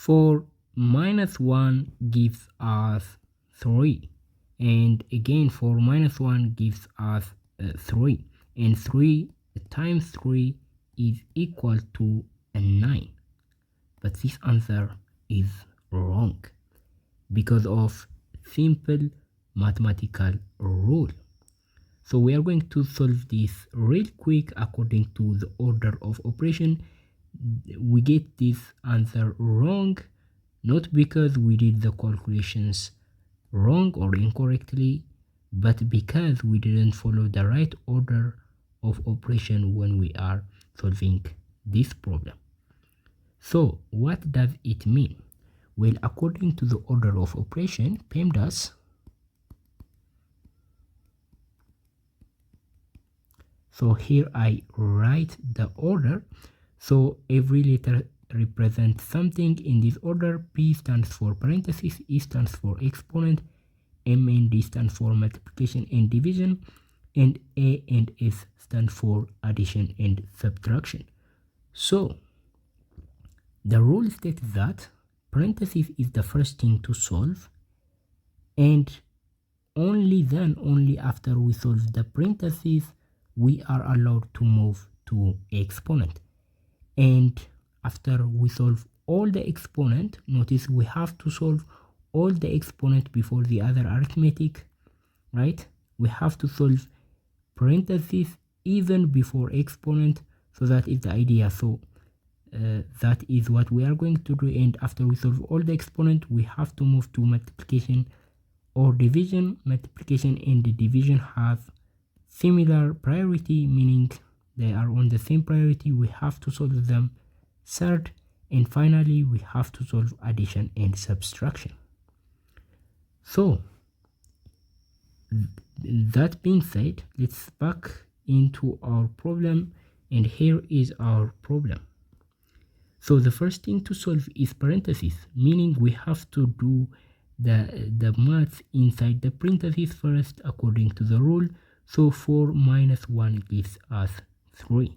4 minus 1 gives us 3, and again 4 minus 1 gives us 3, and 3 times 3 is equal to 9. But this answer is wrong because of simple mathematical rule. So we are going to solve this real quick according to the order of operation. We get this answer wrong not because we did the calculations wrong or incorrectly, but because we didn't follow the right order of operation when we are solving this problem. So what does it mean? Well, according to the order of operation, PEMDAS, so here I write the order. So every letter represents something in this order. P stands for parentheses, E stands for exponent, M and D stand for multiplication and division, and A and S stand for addition and subtraction. So the rule states that parentheses is the first thing to solve, and only then, only after we solve the parentheses, we are allowed to move to exponent. And after we solve all the exponent, notice we have to solve all the exponent before the other arithmetic, right? We have to solve parentheses even before exponent, so that is the idea. So that is what we are going to do, and after we solve all the exponent, we have to move to multiplication or division. Multiplication and the division have similar priority, meaning they are on the same priority. We have to solve them third, and finally we have to solve addition and subtraction. So that being said, let's back into our problem, and here is our problem. So the first thing to solve is parentheses, meaning we have to do the math inside the parentheses first according to the rule. So 4 minus 1 gives us 3.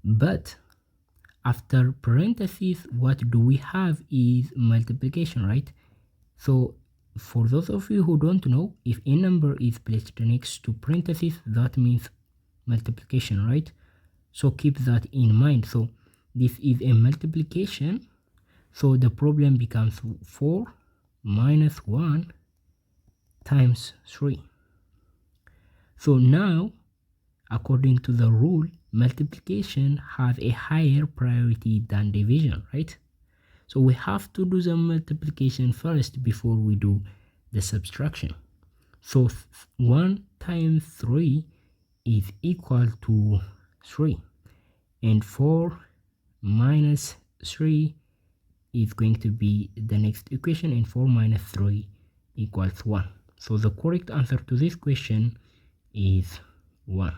But after parentheses, what do we have is multiplication, right? So for those of you who don't know, if a number is placed next to parentheses, that means multiplication, right? So keep that in mind. So this is a multiplication, so the problem becomes 4 minus 1 times 3. So now, according to the rule, multiplication has a higher priority than division, right? So we have to do the multiplication first before we do the subtraction. So 1 times 3 is equal to 3, and 4 minus 3 is going to be the next equation, and 4 minus 3 equals 1. So the correct answer to this question is 1.